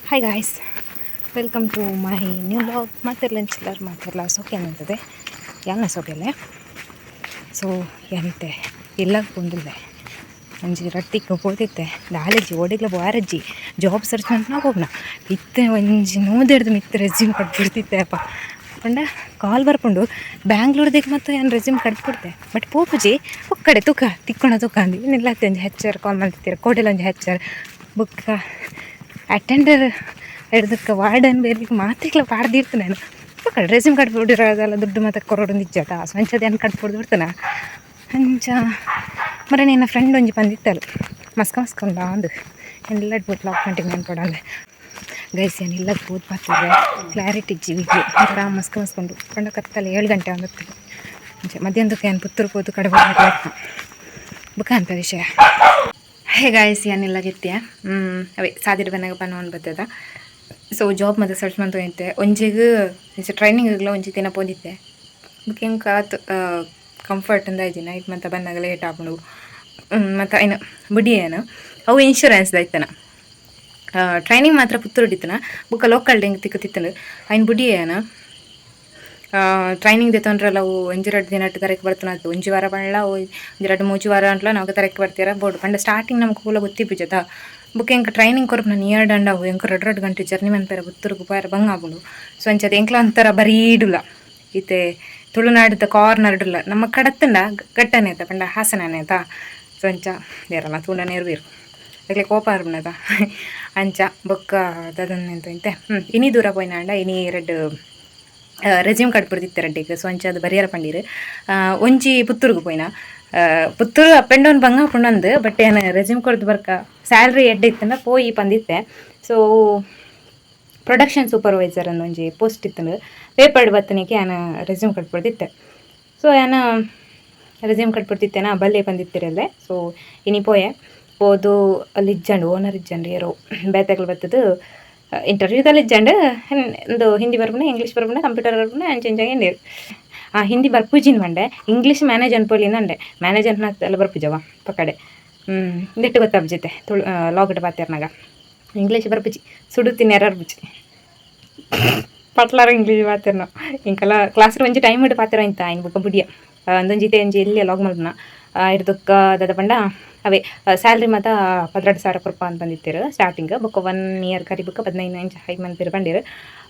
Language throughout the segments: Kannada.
Hi guys, welcome to my new blog. ಮಾತಿರ್ಲ ಸೋಕೆ ಅನ್ನಂತದೆ ಯಾನ ಸೋಕೆಲೆ ಸೊ ಎಂತೆ ಇಲ್ಲ ಕುಂದಿಲ್ಲೆ ಒಂಜಿ ರಟ್ಟಿಗೆ ಹೋದಿತ್ತೆ ದಾಳಿಜಿ ಓಡಿಗ್ಲ ಬಾರಜ್ಜಿ ಜಾಬ್ ಸರ್ಚ್ ಅಂತ ನಾವು ಹೋಗ್ನ ಇತ್ತೆ ಒಂಜಿ ನೋದಿಡ್ದು ಮಿತ್ತು ರೆಸ್ಯೂಮ್ ಕಟ್ಬಿಡ್ತಿತ್ತೆ ಅಪ್ಪ ಪಂಡ ಕಾಲ್ ಬರ್ಕೊಂಡು ಬ್ಯಾಂಗ್ಳೂರ್ದಿಗೆ ಮತ್ತು ಏನು ರೆಸ್ಯೂಮ್ ಕಟ್ಬಿಡ್ತೆ ಬಟ್ ಪೋಪುಜಿ ಒಕ್ಕಡೆ ತಿಕ್ಕೊಣ ಅಂದು ಇನ್ನಿಲ್ಲತ್ತೆ ಒಂಜಿ ಹೆಚ್ಚರ್ ಕಾಲ್ ಮಾಡ್ತಿರ್ತೀರ ಕೋಟೆಲ್ಲ ಒಂಜಿ ಹೆಚ್ಚರ್ ಬುಕ್ಕ ಅಟೆಂಡರ್ ಹಿಡ್ದಕ್ಕೆ ವಾರ್ಡನ್ ಬೇರೆ ಮಾತಿಗ್ಲ ಪಾಡ್ದಿರ್ತು ನಾನು ಕಡೆ ರೆಸ್ಯೂಮ್ ಕಟ್ಬಿಟ್ಟಿರೋದೆಲ್ಲ ದುಡ್ಡು ಮತ್ತೆ ಕೊರೋಡು ನಿಜ್ಜದ ಸ್ವಂಚದ ಏನು ಕಟ್ಬಿಡ್ದು ಬಿಡ್ತಾನೆ ಅಂಚ ಮರ ನಿನ್ನ ಫ್ರೆಂಡ್ ಒಂಜಿ ಬಂದಿತ್ತಲ್ಲ ಮಸ್ಕೊಂಡ ಅಂದು ಎಲ್ಲ ಇಟ್ಬಿಟ್ಟು ಲಾಕ್ ಕಂಟಿನ್ಯೂ ಅನ್ಕೊಡಂದೆ ಗೈಸ್ ಏನಿಲ್ಲ ಕೂತ್ ಬರ್ತಿದ್ರೆ ಕ್ಲಾರಿಟಿ ಜೀವಿಗೆ ಒಂಥರ ಮಸ್ಕೊಂಡು ಕಂಡ ಕತ್ತಲ್ಲ 7 ಗಂಟೆ ಅಂದತ್ತೆ ಅಂಚೆ ಮಧ್ಯಾಹ್ನದಕ್ಕೆ ಏನು ಪುತ್ತೂರು ಹೋದು ಕಡೆ ಹೋಗ್ಬೇಕು ಬುಕ್ಕ ಅಂತ ವಿಷಯ. ಹೇ ಗಾಯ್ಸ್ ಏನಿಲ್ಲ ಗೆತ್ತಿಯ ಅವೇ ಸಾದಿರ ಬನ್ನಾಗ ಬನ್ನ ಬರ್ತದ ಸೊ ಜಾಬ್ ಮತ್ತೆ ಸರ್ಚ್ ಮಾಡ್ತಾ ಇದ್ದೆ ಒಂಜಿಗೆ ಟ್ರೈನಿಂಗ್ಗಳ ಒಂಜಿ ದಿನ ಪೋದಿದ್ದೆ ಬುಕ್ ಹೆಂಗೆ ಕಾತ್ ಕಂಫರ್ಟ್ ಅಂದ ಇದ್ದೀನಿ ನೈಟ್ ಮತ್ತು ಬಂದಾಗ ಲೇಟ್ ಆಗ್ಬಿಡು ಮತ್ತು ಏನು ಬುಡಿ ಏನು ಅವು ಇನ್ಶೂರೆನ್ಸ್ ಆಯ್ತನ ಟ್ರೈನಿಂಗ್ ಮಾತ್ರ ಪುತ್ತೂರು ಹಿಡಿತನ ಬುಕ್ಕ ಲೋಕಲ್ ಹೆಂಗೆ ತಿಕ್ಕತಿತ್ತನು ಐನ್ ಬುಡಿ ಏನು ಟ್ರೈನಿಂಗ್ ತೊಂದ್ರಲ್ಲ ಅವು ಒಂಜಿ-2 ದಿನ ತರಕ್ಕೆ ಬರ್ತಾನ ಅದು ಒಂಜಿ ವಾರ ಬಣ್ಣ ಒಂಜಿ-2-3 ವಾರ ಅಂತಲ ನಾವು ತರಕ್ಕೆ ಬರ್ತೀರ ಬೋರ್ಡು ಪಂಡ ಸ್ಟಾರ್ಟಿಂಗ್ ನಮ್ಗೆ ಕೂಲ ಗೊತ್ತಿಪ್ಪುಜದ ಬುಕ್ ಹೆಂಗೆ ಟ್ರೈನಿಂಗ್ ಕೊರಪು ನಾನು ನಿಯರ್ ದಂಡ ಅವು ಹೆಂಗೆ 2 ಗಂಟೆ ಜರ್ನಿ ಮನ್ಪೇರ ಪುತ್ತೂರು ಗುಪಾರ ಬಂಗ ಆಗ್ಬಿಡು ಸೊ ಅಂಚದ ಎಂಕ್ಲ ಒಂಥರ ಬರೀಡುಲ್ಲ ಈತೆ ತುಳುನಾಡಿದ ಕಾರ್ನರ್ಡುಲ್ಲ ನಮ್ಮ ಕಡತ್ತಂಡ ಗಟ್ಟನೆ ಆಯ್ತಾ ಪಂಡ ಹಾಸನನೇ ಆಯ್ತಾ ಸೊ ಅಂಚ ಬೇರಲ್ಲ ತುಳನೇ ಇರ್ಬೀರು ಅದಕ್ಕೆ ಕೋಪ ಇರ್ಬನದ ಅಂಚ ಬೊಕ್ಕ ಅದನ್ನೆಂತ ಇನಿ ದೂರ ಪೋಯ್ನಾಂಡ ಇನಿ 2 ರೆಸ್ಯೂಮ್ ಕಟ್ಬಿಡ್ತಿತ್ತೆ ರೆಡ್ಡಿಗೆ ಸೊ ಅಂಚ ಅದು ಬರಿಯಾರ ಪಂಡೀರು ಒಂಜಿ ಪುತ್ತೂರ್ಗೆ ಪೋಯ್ನ ಪುತ್ತೂರು ಅಪ್ ಆ್ಯಂಡ್ ಡೌನ್ ಬಂಗ ಪುಂಡಂದು ಬಟ್ ಏನು ರೆಸ್ಯೂಮ್ ಕೊಡ್ದು ಬರ್ಕ ಸ್ಯಾಲ್ರಿ ಎಡ್ಡಿತ್ತಂದ ಪೋಯಿ ಬಂದಿತ್ತೆ ಸೊ ಪ್ರೊಡಕ್ಷನ್ ಸೂಪರ್ವೈಸರ್ ಅನ್ನೋ ಒಂಜಿ ಪೋಸ್ಟ್ ಇತ್ತು ಪೇಪರ್ಡ್ ಬತ್ತನಿಗೆ ನಾನು ರೆಸ್ಯೂಮ್ ಕಟ್ಬಿಡ್ತಿತ್ತೆ ಸೊ ಏನು ರೆಸ್ಯೂಮ್ ಕಟ್ಬಿಡ್ತಿತ್ತೇನಾ ಬಲ್ಲೆ ಬಂದಿತ್ತಿರಲ್ಲೇ ಸೊ ಇನಿ ಹೋದು ಅಲ್ಲಿ ಇಜ್ಜಂಡು ಓನರ್ ಇಜ್ಜಂಡು ಯಾರೋ ಬೇತೆಗಳು ಬರ್ತದು ಇಂಟರ್ವ್ಯೂದಲ್ಲಿ ಇಜ್ಜಂಡು ಒಂದು ಹಿಂದಿ ಬರ್ಬನೆ ಇಂಗ್ಲೀಷ್ ಬರ್ಬನೆ ಕಂಪ್ಯೂಟರ್ ಬರ್ಬನೆ ಅಂಚೆಂಚಾಗಿ ನೀರು ಹಿಂದಿ ಬರ್ಪುಜಿನ ಮಂಡೆ ಇಂಗ್ಲೀಷ್ ಮ್ಯಾನೇಜ್ ಅನ್ಪೋಲಿನ ಅಂಡೆ ಮ್ಯಾನೇಜ್ ಅನ್ನ ಎಲ್ಲ ಬರ್ಪುಜವ ಪಕ್ಕಡೆ ನೆಟ್ಟು ಗೊತ್ತಾಗ್ಜೈತೆ ಲಾಗಟ್ ಬಾತ್ಯಾರ್ನಾಗ ಇಂಗ್ಲೀಷ್ ಬರ್ಪುಜಿ ಸುಡುತ್ತೀನಿ ಯಾರು ಪಟ್ಲಾರ ಇಂಗ್ಲೀಷ್ ಬಾತ್ಯಾರ ನಾವು ಇಂಕಲ್ಲ ಕ್ಲಾಸ್ ಒಂಜಿ ಟೈಮ್ ಇಟ್ಟು ಪಾತ್ರ ಇಂತ ಇನ್ ಬುಕ್ಕ ಬುಡಿಯ ಒಂದೊಂಜಿತೆ ಒಂಜಿ ಎಲ್ಲಿ ಲಾಗ್ ಮಾಡ್ಬನ ಹಿಡ್ದಕ್ಕ ದದ ಪಂಡ ಅವೇ ಸ್ಯಾಲ್ರಿ ಮತ್ತು 12,000 ರೂಪಾಯಿ ಅಂತ ಬಂದಿತ್ತೀರು ಸ್ಟಾರ್ಟಿಂಗ್ ಬುಕ್ಕ 1 ಇಯರ್ ಕರಿ ಬುಕ್ಕ 15 ಇಂಚ್ ಹೈಕ್ ಮಂತ್ ಬಂದಿರು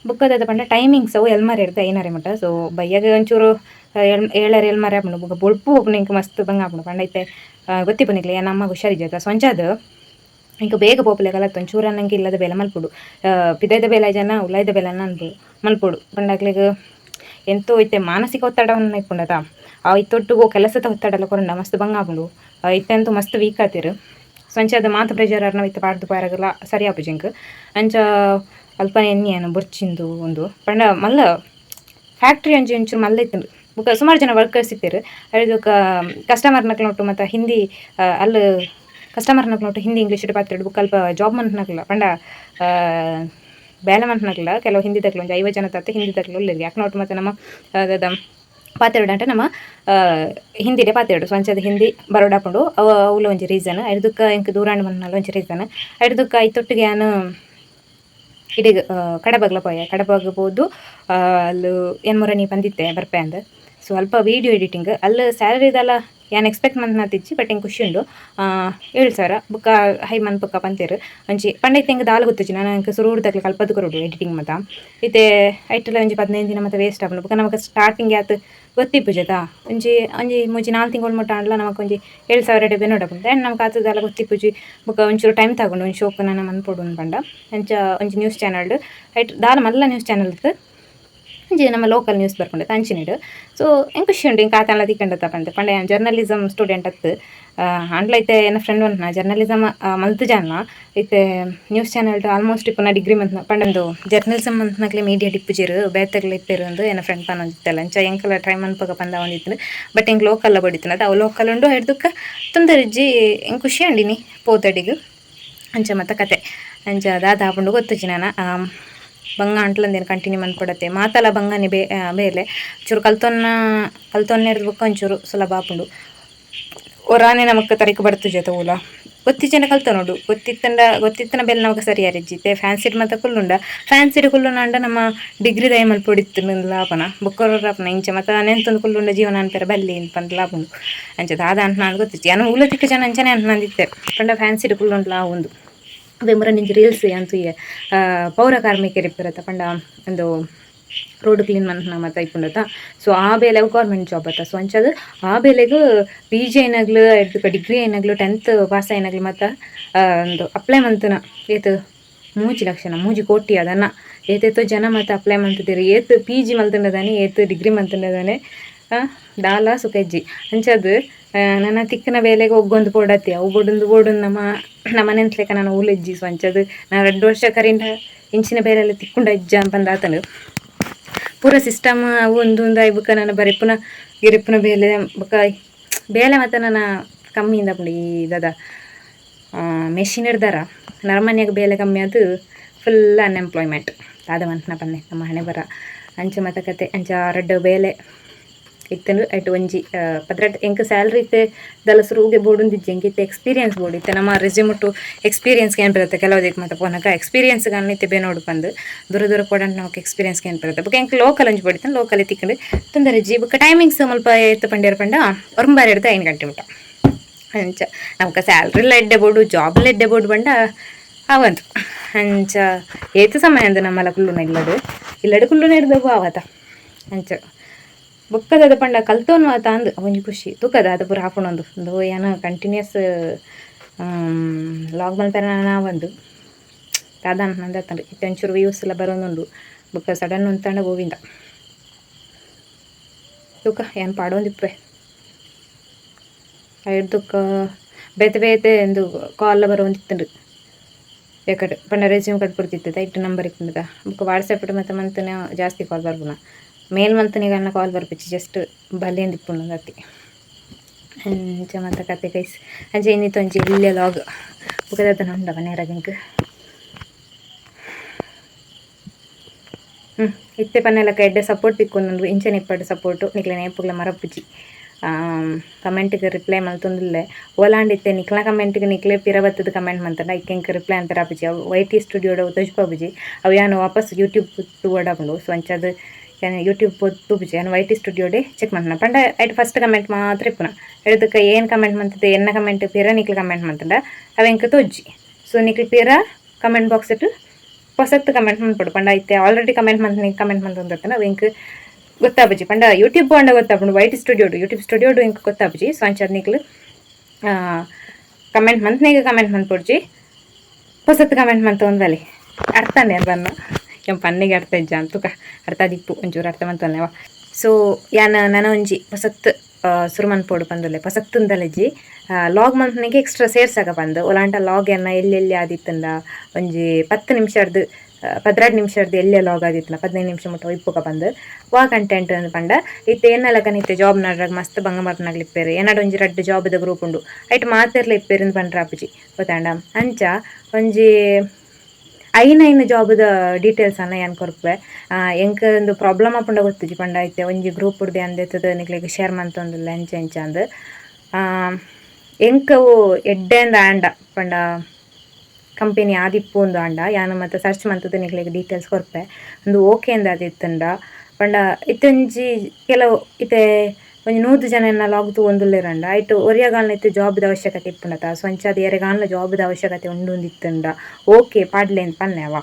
ಬುಕ್ಕದ ಪಂಡ ಟೈಮಿಂಗ್ಸ್ ಅವು ಎಲ್ಮಾರಿ ಇರುತ್ತೆ 5:30 ಮಟ್ಟ ಸೊ ಬಯ್ಯಾಗ ಒಂಚೂರು 7 ಎಲ್ಮಾರಿ ಆಗ್ಬಿಡು ಬುಕ್ಕ ಬೊಳ್ಪು ಹೋಗ್ನು ಇಂಕ ಮಸ್ತ್ ಬಂಗ ಆಗ್ಬಿಡು ಪಂಡ ಐತೆ ಗೊತ್ತಿ ಬಂದಿಕ್ಲಿ ನಮ್ಮ ಹುಷಾರಿದ್ದೈತ ಸ್ವಂಚದು ಇಂಕ ಬೇಗ ಪೋಪಲೆ ಕಲತ್ತು ಒಂಚೂರು ಅನ್ನಂಗೆ ಇಲ್ಲದ ಬೇಲೆ ಮಲ್ಪುಡು ಪಿದೈದ ಬೇಲೆ ಜನ ಉಳ್ಳಾಯ್ದ ಬೇಲೆ ಅನ್ಬೋದು ಮಲ್ಪುಡು ಪಂಡಾಗ್ಲಿಗೆ ಎಂತೋ ಐತೆ ಮಾನಸಿಕ ಒತ್ತಡವನ್ನು ಇಟ್ಕೊಂಡದ ಇತ್ತೊಟ್ಟಿಗೂ ಕೆಲಸದ ಒತ್ತಡ ಕೊರಂಡ ಮಸ್ತ್ ಬಂಗ ಆಗ್ಬಿಡು ಇತ್ತಂತೂ ಮಸ್ತ್ ವೀಕ್ ಆತಿರು ಸಂಚದ ಮಾತು ಪ್ರೆಜರ್ ನಾವು ಇತ್ತು ಪಾಡ್ದು ಪಾರಾಗಲ್ಲ ಸರಿ ಆಪುಜಿಂಕ್ ಅಂಚ ಅಲ್ಪ ಎಣ್ಣೆಯನ್ನು ಬುರ್ಚಿಂದು ಒಂದು ಪಂಡ ಮಲ್ಲ ಫ್ಯಾಕ್ಟ್ರಿ ಒಂಚೂರು ಮಲ್ಲ ಇತ್ತು ಬುಕ್ಕ ಸುಮಾರು ಜನ ವರ್ಕರ್ಸ್ ಇತ್ತಿರು ಅದಕ್ಕೆ ಕಸ್ಟಮರ್ನಕ್ಲು ನೋಟು ಮತ್ತು ಹಿಂದಿ ಅಲ್ಲಿ ಕಸ್ಟಮರ್ನಕ್ಲು ನೋಟು ಹಿಂದಿ ಇಂಗ್ಲೀಷ್ ಪಾತ್ರೆ ಬುಕ್ ಅಲ್ಪ ಜಾಬ್ ಮಂತ್ನಕ್ಲ ಪಂಡ ಬೇಲೆ ಮಂತ್ನಕ್ಲ ಕೆಲವು ಹಿಂದಿ ತಕ್ಲು ಒಂದು 50 ಜನ ತತ್ತೆ ಹಿಂದಿ ತಕ್ಲು ಉಳ್ಳಿರಿ ಯಾಕೆ ನೋಟು ಮತ್ತು ನಮ್ಮ ಪಾತೆರಡು అంటే ನಮ್ಮ ಹಿಂದಿಡೆ ಪಾತೆರಡು ಸ್ವಂಚದ ಹಿಂದಿ ಬರೋಡಾಕೊಂಡು ಅವಳ ಒಂಜಿ ರೀಸನ್ ಐದಕ್ಕೆ ಇಂಕ ದೂರಾಂಡ್ ಮನ್ನಲ್ಲ ಒಂಜಿ ರೀಸನ್ ಐದಕ್ಕೆ ಐತೊಟ್ಟಿಗೆ ನಾನು ಇಡೀ ಕಡಬಗ್ಲ ಕಡಬಾಗ ಹೋದು ಅಲ್ಲಿ ಏನು ಮೊರ ನೀ ಬಂದಿತ್ತೆ ಬರ್ಪೆ ಅಂದ ಸೊ ಅಲ್ಪ ವೀಡಿಯೋ ಎಡಿಟಿಂಗ್ ಅಲ್ಲಿ ಸ್ಯಾಲರಿದೆಲ್ಲ ಏನು ಎಕ್ಸ್ಪೆಕ್ಟ್ ಮಂತ್ನಾತಿಚ್ಚಿ ಬಟ್ ಹಿಂಗೆ ಖುಷಿ ಉಂಡು 7,000 ಬುಕ್ಕ ಹೈ ಮಂತ್ ಬುಕ್ಕ ಪಂತೇರು ಒಂಚಿ ಪಂಡೈತೆ ಹಿಂಗೆ ದಾಲ್ ಗೊತ್ತಿಚ್ಚಿ ನಾನು ಇಂಕ ಸುರುಡು ತಕ್ಲಿ ಕಲ್ಪದ್ದು ಕೊರೋಡು ಎಡಿಟಿಂಗ್ ಮತ್ತು ಐತೆ ಐಟಲ್ಲ ಒಂಜಿ 15 ದಿನ ಮತ್ತು ವೇಸ್ಟ್ ಆಗ್ಬೋದು ಬುಕ್ಕ ನಮಗೆ ಸ್ಟಾರ್ಟಿಂಗ್ ಯಾತು ಗೊತ್ತಿಪ್ಪುಜದ ಒಂಜಿ 4 ತಿಂಗಳು ಮಟ್ಟ ಅಲ್ಲ ನಮಗೆ ಒಂಜಿ 7,000 ಡಬ್ಬೆ ನೋಡಬಹುದು ಆ್ಯಂಡ್ ನಮ್ಗೆ ಆತದೆಲ್ಲ ಗೊತ್ತಿಪ್ಪುಜಿ ಬುಕ್ಕ ಒಂಚೂರು ಟೈಮ್ ತಗೊಂಡು ಒಂದು ಶೋಕ್ ನಾನು ಮನ್ಪೊಡು ಪಂಡ ಅಂಚ ಒಂಜಿ ನ್ಯೂಸ್ ಚಾನಲ್ ಐಟ್ ದಾಲ ಮಲ್ಲ ನ್ಯೂಸ್ ಚಾನಲ್ ಇತ್ತು ಒಂಜಿ ನಮ್ಮ ಲೋಕಲ್ ನ್ಯೂಸ್ ಬರ್ಕೊಂಡು ಅಂಚಿನಿಡು ಸೊ ಹೆಂಗೆ ಖುಷಿ ಉಂಟು ಹಿಂಗೆ ಆತಲ್ಲ ತಿಕ್ಕಂಡತ್ತ ಪಂತೆ ಪಂಡ ಜರ್ನಲಿಸಮ್ ಸ್ಟೂಡೆಂಟ್ ಅತ್ತು ಅಂಡ್ಲೈತೆ ಏನ ಫ್ರೆಂಡ್ ಒಂದು ಜರ್ನಲಿಸಮ್ ಮಲ್ತು ಜನ ಐತೆ ನ್ಯೂಸ್ ಚಾನಲ್ ಆಲ್ಮೋಸ್ಟ್ ಇಪ್ಪು ನಾ ಡಿಗ್ರಿ ಮಂತ್ ಪಂಡಂದು ಜರ್ನಲಿಸಮ್ ಮಂತ್ನಾಗ್ಲಿ ಮೀಡಿಯಾ ಡಿಪ್ಪುಜಿರು ಬೇತೆಗ್ಲಿ ಇಪ್ಪಿರು ಒಂದು ಏನೋ ಫ್ರೆಂಡ್ ಪನ್ ಒಂದಿತ್ತಲ್ಲ ಅಂಚ ಹೆಂಗೆಲ್ಲ ಟ್ರೈ ಮನ್ಪಗ ಪಂದ ಒಂದಿತ್ತು ಬಟ್ ಹಿಂಗೆ ಲೋಕಲ್ಲ ಬಡಿತೀನಿ ಅದು ಅವು ಲೋಕಲ್ ಉಂಡು ಹಿಡ್ದಕ್ಕೆ ತೊಂದರೆಜ್ಜಿ ಹೆಂಗೆ ಖುಷಿ ಅಂಡಿನಿ ಪೋತಡಿಗೆ ಅಂಚ ಮತ್ತು ಕತೆ ಅಂಚ ದಾದ ಹಾಕೊಂಡು ಗೊತ್ತುಜಿ ನಾನು ಬಂಗ ಅಂಟ್ಲಂದೇನು ಕಂಟಿನ್ಯೂ ಮನ್ಪಡತ್ತೆ ಮಾತಲ್ಲ ಬಂಗನೆ ಬೇಲೆ ಚೂರು ಕಲ್ತೊನ್ನೆರ್ದು ಬುಕ್ಕ ಒಂಚೂರು ಸುಲಭ ಆಪುಂಡು ಒರಾನೆ ನಮಕ್ ತರಿಕೆ ಬರ್ತುಜೆ ತೂಲ ಗೊತ್ತಿಚ್ಚಂಡ ಕಲ್ತ ನೋಡು ಗೊತ್ತಿತ್ತನ ಬೆಲ್ಲ ನಮಗೆ ಸರಿ ಅರಿಜಿತ್ತೆ ಫ್ಯಾನ್ಸಿಡ್ ಮತ್ತೆ ಕುಲ್ಲುಂಡ ಫ್ಯಾನ್ಸಿಡ್ ಕುಲ್ಲುನಾಂಡ ನಮ್ಮ ಡಿಗ್ರಿ ದಯಮಲ್ ಪೊಡಿತ್ತು ಲಾಭನ ಬೊಕ್ಕರಪ್ನ ಇಂಚ ಮತ್ತೆ ನೆಂತೊಂದು ಕುಲ್ಲುಂಡ ಜೀವನ ಅನ್ಪೇರ ಬಲ್ಲಿ ಪಂದ್ ಲಾಭ ಉಂಡು ಅಂಚದ ಆದ ಅಂತ ನಾನು ಗೊತ್ತಿತ್ತು ನಾನು ಉಲ್ಲ ತಿಕ್ಕ ಜನ ಅಂಚನೆ ಅಂತ ನಂದಿತ್ತೆ ಪಂಡ ಫ್ಯಾನ್ಸಿಡ್ ಕುಲ್ಲುಂಡು ಲಾ ಒಂದು ಅದೇ ಮರ ನಿಂಜ ರೀಲ್ಸ್ ಅಂತೂ ಪೌರ ಕಾರ್ಮಿಕರಿಪ್ಪರತ್ತ ಪಂಡ ಒಂದು ರೋಡ್ ಕ್ಲೀನ್ ಮಂತ್ನ ಮತ್ತೆ ಇಪ್ಪುಂಡತ ಸೊ ಆ ಬೇಲೆಗೂ ಗೌರ್ಮೆಂಟ್ ಜಾಬ್ ಅತ್ತ ಸೊ ಅಂಚದು ಆ ಬೇಲೆಗೂ ಪಿ ಜಿ ಏನಾಗ್ಲು ಡಿಗ್ರಿ ಏನಾಗ್ಲು 10th ಪಾಸ್ ಏನಾಗ್ಲು ಮತ್ತು ಒಂದು ಅಪ್ಲೈ ಮಂತನ ಏತು 3 ಲಕ್ಷ 3 ಕೋಟಿ ಅದನ್ನ ಏತೇತೋ ಜನ ಮತ್ತು ಅಪ್ಲೈ ಮಂತಿದ್ದೀರಿ ಏತು ಪಿ ಜಿ ಮಲ್ತಂಡದಾನೆ ಏತು ಡಿಗ್ರಿ ಮಲ್ತಂಡದಾನೆ ದಾಲ ಸುಖಜ್ಜಿ ಅಂಚದು ನನ್ನ ತಿಕ್ಕನ ಬೇಲೆಗೆ ಒಗ್ಗೊಂದು ಪೋಡತ್ತೆ ಅವು ಬೋಡು ನಮ್ಮ ನೆನ್ಸ್ಲೆಕ್ಕ ನಾನು ಊಲೆಜ್ಜಿ ಸೊ ಅಂಚದು ನಾನು 2 ವರ್ಷ ಕರಿಂದ ಇಂಚಿನ ಬೇಲೆಲ್ಲ ತಿಕ್ಕೊಂಡು ಅಜ್ಜ ಅಂತಂದಾತನು ಪೂರ ಸಿಸ್ಟಮ್ ಅವು ಒಂದು ಆಯ್ಬುಕ್ಕ ನಾನು ಬರೆಪುನ ಗಿರಿಪುನ ಬೇಲೆ ಬುಕ್ಕ ಬೇಲೆ ಮತ್ತು ನನ್ನ ಕಮ್ಮಿಯಿಂದ ಪುಂಡು ಈ ಇದ ಮೆಷಿನ್ ಹಿಡ್ದಾರ ನರಮನ್ಯಾಗ ಬೇಲೆ ಕಮ್ಮಿ ಅದು ಫುಲ್ ಅನ್ಎಂಪ್ಲಾಯ್ಮೆಂಟ್ ಆದ ಮಂತ್ನ ಬನ್ನೆ ನಮ್ಮ ಹಣೆ ಬರ ಅಂಚ ಮತ್ತು ಕತೆ ಅಂಚ 2 ಬೇಲೆ ಇತ್ತಂದು ಐಟು ಒಂಜಿ ಪದ್ರಟ್ ಎಂಕ್ ಸ್ಯಾಲ್ರಿ ಇತ್ತೆ ದಲಸರುಗೆ ಬೋಡುಂದಿಜ್ಜಿ ಎಂಕಿತ್ತೆ ಎಕ್ಸ್ಪೀರಿಯನ್ಸ್ ಬೋಡಿತ್ತೆ ನಮ್ಮ ರೆಸ್ಯೂಮುಟ್ಟು ಎಕ್ಸ್ಪೀರಿಯನ್ಸ್ಗೆ ಏನು ಬರುತ್ತೆ ಕೆಲವುದಕ್ಕೆ ಮತ್ತು ಪೋನಕ ಎಕ್ಸ್ಪೀರಿಯನ್ಸ್ಗೆ ಅನ್ನಿತ್ತೆ ಬೇ ನೋಡು ಬಂದು ದೂರ ಕೊಡಂಟ್ ನಮಗೆ ಎಕ್ಸ್ಪೀರಿಯನ್ಸ್ಗೆ ಏನು ಬರುತ್ತೆ ಬುಕ್ಕ ಎಂಕ್ ಲೋಕಲ್ ಅಂಜಿ ಬೋಡಿತಾನೆ ಲೋಕಲ್ ತಿಕ್ಕಂಡು ತೊಂದರೆ ಜಿ ಬುಕ್ಕ ಟೈಮಿಂಗ್ಸ್ ಮಲ್ಪ ಎತ್ತು ಪಂಡಿಯರ್ ಪಂಡ 9 5 ಗಂಟೆ ಊಟ ಅಂಚ ನಮ್ಗೆ ಸ್ಯಾಲ್ರಿಲ್ಲ ಎಡ್ಡೆ ಬೋಡು ಜಾಬ್ಲ ಎಡ್ಡೆ ಬೋಡು ಬಂಡ ಅವಂತು ಅಂಚ ಏತು ಸಮಯ ಅಂದು ನಮ್ಮಲ್ಲ ಕುಲ್ಲುನ ಇಲ್ಲಡು ಕುಲ್ಲುನ ಹಿಡ್ದವು ಅವತ್ತ ಅಂಚ ಬೊಕ್ಕದ ಪಂಡ ಕಲ್ತೋನು ಆತ ಅಂದು ಒಂಜಿ ಖುಷಿ ತುಕದ ಅದು ಪೂರ ಹಾಕೊಂಡೊಂದು ಒಂದು ಏನೋ ಕಂಟಿನ್ಯೂಸ್ ಲಾಗ್ ಮಲ್ಪರ ನಾವೊಂದು ದಾದಾನ ನಂದತ್ತಂಡು ಒಂಚೂರು ವ್ಯೂಸ್ ಎಲ್ಲ ಬರೋದೊಂದು ಬೊಕ್ಕ ಸಡನ್ ಅಂತಂಡ ಗೋವಿಂದ ತುಕ ಏನು ಪಾಡೊಂದಿಪ್ಪೆ ಹಿಡ್ದುಕ್ಕ ಬೇತೆ ಎಂದು ಕಾಲ್ ಬರೋಂದಿತ್ತಂಡು ಯಾಕಡೆ ಪಂಡ ರೆಸ್ಯೂಮ್ ಕಟ್ ಕೊಡ್ತಿತ್ತು ಇಟ್ಟು ನಂಬರ್ ಇಕ್ಕಂಡ ಬುಕ್ಕ ವಾಟ್ಸಪ್ ಮತ್ತು ಮಂತನೇ ಜಾಸ್ತಿ ಕಾಲ್ ಬರ್ಬೋಣ ಮೇಲ್ ಮಂತನಿಗನ್ನ ಕಾಲ್ ಬರ್ಪಿಚ್ಚಿ ಜಸ್ಟ್ ಬಲ್ಲೆಂದು ಇಪ್ಪುಂಡು ಅತ್ತಿ ಅಂಚ ಮತ್ತು ಕತೆ ಕೈಸ್ ಅಂಚೆ ಇನ್ನಿತ್ತು ಒಂಚಿ ಇಲ್ಲೇ ಲಾಗ್ ಬುಕ್ಕದ ನಂಡ ಮನೆಯರಾಗ ಇಂಕ್ ಇತ್ತೆ ಪನ್ನೆಲಕ ಎಡ್ಡೆ ಸಪೋರ್ಟ್ ತಿಕ್ಕೊಂಡು ಇಂಚನೆ ಇಪ್ಪಡು ಸಪೋರ್ಟು ನಿಕ್ಲೆ ನೇಪುಗ್ಲ ಮರಪುಜಿ ಕಮೆಂಟ್ಗೆ ರಿಪ್ಲೈ ಮಲ್ತೊಂದಿಲ್ಲೆ ಓಲಾಂಡಿತ್ತೆ ನಿಕ್ಲ ಕಮೆಂಟ್ಗೆ ನಿಕ್ಲೆ ಪಿರ ಬತ್ತದ ಕಮೆಂಟ್ ಮಂತಂಡ ಐಕೆಂಕ್ ರಿಪ್ಲೈ ಅಂತ ಆಪುಜಿ ಅವು ವೈಟಿ ಸ್ಟುಡಿಯೋಡ ತೋಜ್ಪಾಬುಜಿ ಅವು ಯಾನು ವಾಪಸ್ ಯೂಟ್ಯೂಬ್ ತೂವಡಾಪುಂಡು ಸೊ ಅಂಚದು ಯಾನು ಯೂಟ್ಯೂಬ್ ತೂಪುಜಿ ಯಾನು ವೈಟಿ ಸ್ಟುಡಿಯೋಡೆ ಚೆಕ್ ಮಂತನ ಪಂಡ ಐಟ್ ಫಸ್ಟ್ ಕಮೆಂಟ್ ಮಾತ್ರ ಇಪ್ಪುನ ಎಡದಕ್ಕೆ ಏನು ಕಮೆಂಟ್ ಮಂತದೆ ಎನ್ನ ಕಮೆಂಟ್ ಪಿರ ನಿಕ್ಲ ಕಮೆಂಟ್ ಮಂತಂಡ ಅವೆಂಕ ತೋಜ್ಜಿ ಸೊ ನಿಕ್ಲ ಪಿರ ಕಮೆಂಟ್ ಬಾಕ್ಸ್ ಇಟ್ಟು ಹೊಸತ್ತು ಕಮೆಂಟ್ ಮಾಡ್ಬಿಡು ಪಂಡ ಐತೆ ಆಲ್ರೆಡಿ ಕಮೆಂಟ್ ಮಂತಂದತ್ತನ ಅವೆಂಕ ಗೊತ್ತಾಪುಜಿ ಪಂಡ ಯೂಟ್ಯೂಬ್ ಪಂಡ ಗೊತ್ತಾಪುಂಡು ವೈಟಿ ಸ್ಟುಡಿಯೋಡು ಯೂಟ್ಯೂಬ್ ಸ್ಟುಡಿಯೋಡು ಇಂಕ ಗೊತ್ತಾಪುಜಿ ಸೊ ಅಂಚ ನಿಕ್ಲು ಕಮೆಂಟ್ ಮಂತ್ನಿಗೆ ಕಮೆಂಟ್ ಮಂತ್ಪುಡ್ಜಿ ಹೊಸತ್ತು ಕಮೆಂಟ್ ಮಂತ ಒಂದಲ್ಲಿ ಅರ್ಥನೇ ಅದನ್ನು ಕೆಂಪು ಪನ್ನಿಗೆ ಅರ್ಥ ಇಜ್ಜ ಅಂತುಕ ಅರ್ಥ ದಿಪ್ಪು ಒಂಚೂರು ಅರ್ಥ ಮಂತಲ್ಲೇವ ಸೊ ನನ್ನ ಒಂಜಿ ಹೊಸತ್ತು ಸುರು ಮನ್ಪೋಡು ಪಂದುಲ್ಲೆ ಹೊಸತ್ತುಂದಲೆಜ್ಜಿ ಲಾಗ್ ಮಂತ್ನಿಗೆ ಎಕ್ಸ್ಟ್ರಾ ಸೇರ್ಸಾಕ ಬಂದು ಒಲಾಂಟ ಲಾಗ್ ಎನ್ನ ಎಲ್ಲೆಲ್ಲಿ ಆದಿತ್ತಂದ ಒಂಜಿ 10 ನಿಮಿಷದ್ದು 12 ನಿಮಿಷದ್ದು ಎಲ್ಲೇ ಲಾಗ್ ಆದಿತ್ತಲ್ಲ 15 ನಿಮಿಷ ಮುಟ್ಟ ಇಪ್ಪುಕ ಬಂದು ವಾ ಕಂಟೆಂಟ್ ಅಂದು ಪಂಡ ಇತ್ತೆ ಎನ್ನಲಕ ನಿತ್ತೆ ಜಾಬ್ ನಡ್ರಾಗ ಮಸ್ತ್ ಬಂಗ ಮರ್ನಾಗ್ಲಿಪ್ಪೇರು ಏನಾಡು ಒಂಜಿ 2 ಜಾಬ್ದ ಗ್ರೂಪ್ ಉಂಡು ಐಟ್ ಮಾತಿರ್ಲ ಇಪ್ಪೇರಿಂದ ಪಂಡ್ರಾಪುಜಿ ಗೊತ್ತಾಂಡ ಅಂಚ ಒಂಜಿ ಐನ ಜಾಬ್ದ ಡೀಟೇಲ್ಸ್ ಅನ್ನ ಏನು ಕೊರ್ಪೆ ಎಂಕ ಒಂದು ಪ್ರಾಬ್ಲಮ್ ಆಪುಂಡ ಗೊತ್ತಿಜಿ ಪಂಡ ಐತೆ ಒಂಜಿ ಗ್ರೂಪ್ ಉಡ್ದೆ ಅಂದೆತ್ತದ ನಿಕ್ಲೆಗ್ ಶೇರ್ ಮಂತೊಂದುಲ್ಲ ಎಂಚ ಅಂದು ಎಂಕವು ಎಡ್ಡೆಂದ ಆಂಡ ಪಂಡ ಕಂಪೆನಿ ಆದಿಪ್ಪು ಒಂದು ಆಂಡ ಯಾನು ಮತ್ತು ಸರ್ಚ್ ಮಂತದ ನಿಕ್ಲೆಗ್ ಡೀಟೇಲ್ಸ್ ಕೊರ್ಪೆ ಒಂದು ಓಕೆ ಅಂದ ಆದಿತ್ತಂಡ ಪಂಡ ಇತ್ತೊಂಜಿ ಕೆಲವು ಇತ್ತೆ ಒಂಜಿ 100 ಜನ ಲಾಗ್ ತೂವೊಂದುಲ್ಲೆರಂಡ ಐಟು ಒರಿಯಗಾಲ್ನ ಇತ್ತು ಜಾಬ್ದ ಅವಶ್ಯಕತೆ ಇಪ್ಪುಂಡತ ಸೊ ಅಂಚಾದ ಎರೆಗಾಲ್ನ ಜಾಬ್ದ ಅವಶ್ಯಕತೆ ಉಂಡುಂದಿತ್ತಂಡ ಓಕೆ ಪಾಡ್ಲೆ ಅಂತ ಪನ್ನೆವ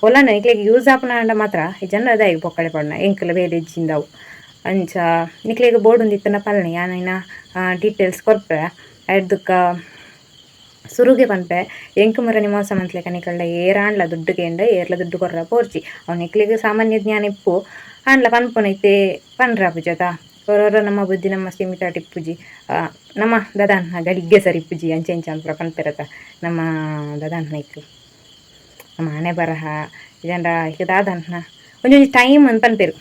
ಒಲನ ನಿಕ್ಲೆಗ್ ಯೂಸ್ ಆಪುನಾಂಡ ಮಾತ್ರ ಈ ಜನರದ ಈಗ ಪೊಕ್ಕಳೆ ಪಡ್ನ ಎಂಕಲ ಬೇರೆ ಇಜ್ಜಿಂದವು ಅಂಚ ನಿಕ್ಲೆಗ್ ಬೋರ್ಡ್ ಒಂದಿತ್ತನ ಪಲ್ನೆ ಯಾನೈನ ಡೀಟೇಲ್ಸ್ ಕೊರ್ಪೆ ಐಡ್ದುಕ್ಕ ಸುರುಗೆ ಪನ್ಪೆ ಎಂಕು ಮರನಿ ಮೋಸ ಮಂತ್ಲೆಕ ನಿಕಲ್ಡ ಏರಾಂಡ್ಲ ದುಡ್ಡುಗೆ ಎಂಡ ಏರ್ಲ ದುಡ್ಡು ಕೊರ್ರ ಪೋರ್ಚಿ ಅವ್ನು ನಿಕ್ಲೆಗ್ ಸಾಮಾನ್ಯ ಜ್ಞಾನ ಇಪ್ಪು ಆಂಡ್ಲ ಪನ್ಪುನೈತೆ ಪನ್ರ ಪುಜತ ಹೊರ ನಮ್ಮ ಬುದ್ಧಿ ನಮ್ಮ ಸೀಮಿತ ಟಿಪ್ಪುಜಿ ನಮ್ಮ ದದಾನ್ನ ಗಡಿಗೆ ಸರಿ ಇಪ್ಪುಜಿ ಅಂಚೆ ಅಂತ ಪನ್ಪೆರತ ನಮ್ಮ ದದಾನ್ನ ಇಕ್ಕು ನಮ್ಮ ಹಣೆ ಬರಹ ಇದರ ಈಗ ದಾದನ್ನ ಒಂದೊಂದು ಟೈಮ್ ಅಂತ ಪನ್ಪೇರು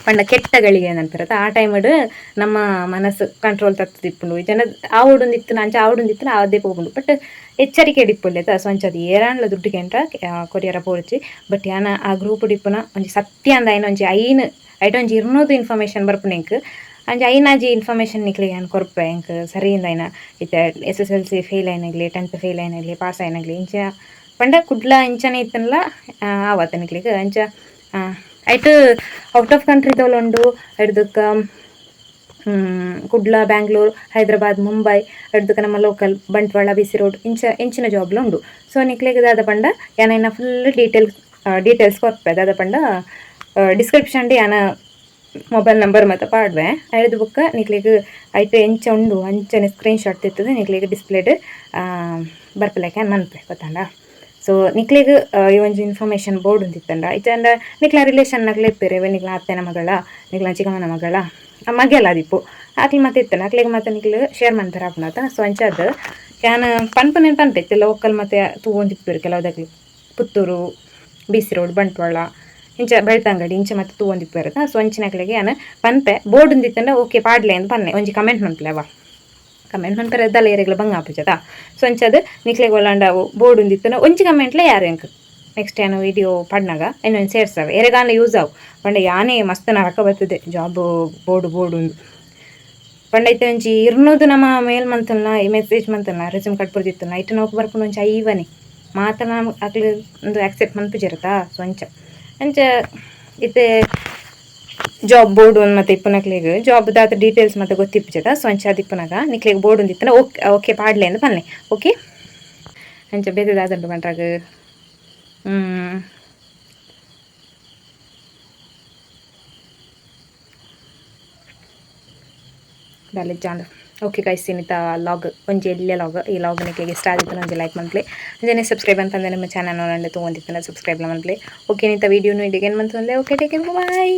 ಪಂಡ ಕೆಟ್ಟಗಳಿಗೆ ಏನಂತಾರತ್ತ ಆ ಟೈಮಡು ನಮ್ಮ ಮನಸ್ಸು ಕಂಟ್ರೋಲ್ ತತ್ತಿಪ್ಪುಂಡು ಜನ ಆವೊಂದಿತ್ತು ಅಂಚ ಆವೊಂದಿತ್ತು ಅದೇ ಹೋಗುಂಡು ಬಟ್ ಎಚ್ಚರಿಕೆ ಡಿಪ್ಪುಲ್ಲೆತ ಸೊ ಅಂಚದು ಏರಾಂಡ್ಲ ದುಡ್ಡುಗೆ ಎಂಟ ಕೊರಿಯರ ಪೋಡ್ಚಿ ಬಟ್ ಯಾನ ಆ ಗ್ರೂಪ್ ಡಿಪ್ಪುನ ಒಂಜಿ ಸತ್ಯ ಅಂದ ಐನ ಒಂಜಿ ಐಟೊಂಜಿ 200 ಇನ್ಫಾರ್ಮೇಷನ್ ಬರ್ಪುನೆಂಕ್ ಅಂಚ ಐನಾಜಿ ಇನ್ಫಾರ್ಮೇಷನ್ ನಿಕ್ಲಿಗೆ ಏನು ಕೊರ್ಪೆ ಎಂಕ್ ಸರಿಯಿಂದ ಐನ ಇತ್ತೆ SSLC ಫೇಲ್ ಆಯ್ನಾಗ್ಲಿ 10th ಫೇಲ್ ಆಯ್ನಾಗ್ಲಿ ಪಾಸ್ ಆಯ್ನಾಗ್ಲಿ ಇಂಚ ಪಂಡ ಕುಡ್ಲ ಇಂಚನೆ ಇತ್ತನಲ ಆವತ್ತ ನಿಕ್ಲಿಗೆ ಅಂಚ ಐಟ್ ಔಟ್ ಆಫ್ ಕಂಟ್ರಿ ತೋಲುಂಡು ಹಿಡ್ದಕ್ಕ ಕುಡ್ಲ ಬ್ಯಾಂಗ್ಳೂರ್ ಹೈದರಾಬಾದ್ ಮುಂಬೈ ಹಿಡ್ದಕ್ಕ ನಮ್ಮ ಲೋಕಲ್ ಬಂಟ್ವಾಳ BC ರೋಡ್ ಇಂಚಿನ ಜಾಬ್ಲು ಉಂಡು. ಸೊ ನಿಕ್ಲಿಗೆ ದಾದ ಪಂಡ ಯಾನೈನ ಫುಲ್ ಡೀಟೇಲ್ಸ್ ಕೊರ್ಪೆ ದಾದ ಪಂಡ ಡಿಸ್ಕ್ರಿಪ್ಷನ್ ಯಾನ ಮೊಬೈಲ್ ನಂಬರ್ ಮತ್ತು ಪಾಡ್ವೆ ಐದು ಬುಕ್ಕ ನಿಕ್ಲಿಗೆ ಐತೆ ಎಂಚ ಉಂಡು ಅಂಚನೆ ಸ್ಕ್ರೀನ್ಶಾಟ್ ತಿರ್ತದೆ ನಿಕ್ಲಿಗೆ ಡಿಸ್ಪ್ಲೇಡ್ ಬರ್ಪಲೆಕ್ಕೆ ಮನ್ಪೆ ಗೊತ್ತಂಡ. ಸೊ ನಿಕ್ಲಿಗೆ ಈ ಒಂಜಿ ಇನ್ಫಾರ್ಮೇಷನ್ ಬೋರ್ಡ್ ಉಂದಿತ್ತಂಡ ಇತ್ತಂಡ ನಿಕ್ಲ ರಿಲೇಷನ್ನಾಗ್ಲೇ ಇಪ್ಪೇರೆ ನಿಕ್ಲ ಅತ್ತೆನ ಮಗಳ ನಿಕ್ಲ ಚಿಕ್ಕಮ್ಮನ ಮಗಳ ಮಗೆಲ್ಲ ದಿಪ್ಪು ಆಕ್ಲಿ ಮತ್ತೆ ಇತ್ತನ ಆಕ್ಲಿಗೆ ಮತ್ತೆ ನಿಕ್ಲು ಶೇರ್ ಮಾಡ್ತಾರೆ ಆಪ್ನಾತ. ಸೊ ಅಂಚದು ಕ್ಯಾನ್ ಪನ್ಪನೇನು ಪನ್ಪೆತ್ತೆ ಲೋಕಲ್ ಮತ್ತೆ ತೂವೊಂದಿಪ್ಪೇರು ಕೆಲವುದಾಗ್ಲಿ ಪುತ್ತೂರು BC ರೋಡ್ ಬಂಟ್ವಾಳ ಇಂಚ ಬೆಳ್ತಂಗಡಿ ಇಂಚ ಮತ್ತೆ ತೂವೊಂದಿಪ್ಪೇರು. ಸೊ ಅಂಚಿನಕ್ಲಿಗೆ ನಾನು ಪನ್ಪೆ ಬೋರ್ಡ್ ಉಂದಿತ್ತಂಡ ಓಕೆ ಪಾಡ್ಲೆ ಅಂತ ಪನ್ನೆ ಒಂಜಿ ಕಮೆಂಟ್ ಮನ್ಪಲೆ ಅವ ಕಮೆಂಟ್ ಮನ್ಪರೆ ಎದ್ದಲ್ಲ ಏರೆಗ್ಲ ಬಂಗ ಆಪುಜದ. ಸೊ ಅಂಚದು ನಿಕ್ಲಿಗೆ ಒಳ್ಳಂಡ ಬೋರ್ಡ್ ಉಂದಿತ್ತಂಡ ಒಂಜಿ ಕಮೆಂಟ್ಲೆ ಯಾರು ಎಂಕ್ ನೆಕ್ಸ್ಟ್ ಏನು ವೀಡಿಯೋ ಪಡ್ನಾಗ ಇನ್ನೊಂದು ಸೇರ್ಸವೆ ಎರೆಗಾನ ಯೂಸ್ ಆವು ಪಂಡ ಯಾನೇ ಮಸ್ತ್ ನರಕ ಬರ್ತದೆ ಜಾಬ್ ಬೋರ್ಡ್ ಉಂದು ಪಂಡ ಐತೆ ಒಂಜಿ ಇರ್ನೋದು ನಮ್ಮ ಮೇಲ್ ಮಂತಲ್ನ ಮೆಸೇಜ್ ಮಂತಲ್ನ ರೆಸ್ಯೂಮ್ ಕಟ್ಬಿಡ್ತಿತ್ತಲ್ಲ ಐಟು ನಾವು ಬರ್ಕೊಂಡು ಒಂಚ ಐವನೇ ಮಾತ್ರ ಆಗ್ಲಿ ಒಂದು ಆಕ್ಸೆಪ್ಟ್ ಮನ್ಪಿಜಿರತ್ತಾ. ಸೊ ಅಂಚ ಇತ್ತೆ ಜಾಬ್ ಬೋರ್ಡ್ ಒಂದು ಮತ್ತೆ ಇಪ್ಪನಕ್ಲಿಗೆ ಜಾಬ್ ದಾತ ಡೀಟೇಲ್ಸ್ ಮತ್ತೆ ಗೊತ್ತಿಪ್ಪಜದ. ಸೊ ಅಂಚ ಅದು ಇಪ್ಪನಾಗ ನಿಕ್ಲಿಗೆ ಬೋರ್ಡ್ ಉಂದಿತ್ತನ ಓಕೆ ಪಾಡ್ಲೆ ಅಂತ ಪನ್ನೆ ಓಕೆ ಅಂಚ ಬೇದದಾದಂಡು ಬಂಟ್ರಾಗ ದಾಲೆ ಜಾಂಡು ಓಕೆ ಗೈಸ್ ಇನ್ನಿತ ಲಾಗ್ ಒಂಜಿ ಎಲ್ಯ ಲಾಗ್ ಈ ಲಾಗ್ ನಿಕ್ಲಿಗೆ ಇಷ್ಟ ಆಗಿತ್ತು ಒಂಜಿ ಲೈಕ್ ಮನ್ಪ್ಲೆ ಅಂಜನೆ ಸಬ್ಸ್ಕ್ರೈಬ್ ಅಂತಂದ್ರೆ ನಿಮ್ಮ ಚಾನಲ್ ನೋಡಂಡೆ ತೊಗೊಂಡಿತ್ತಲ್ಲ ಸಬ್ಸ್ಕ್ರೈಬ್ ಮನ್ಪ್ಲೆ ಓಕೆ ಇನ್ನಿತ ವೀಡಿಯೋನು ಇದೀಗ ಏನು ಮಂತಂದ್ರೆ ಓಕೆ ಟೇಕ್ ಕೇರ್ ಬಾಯ್.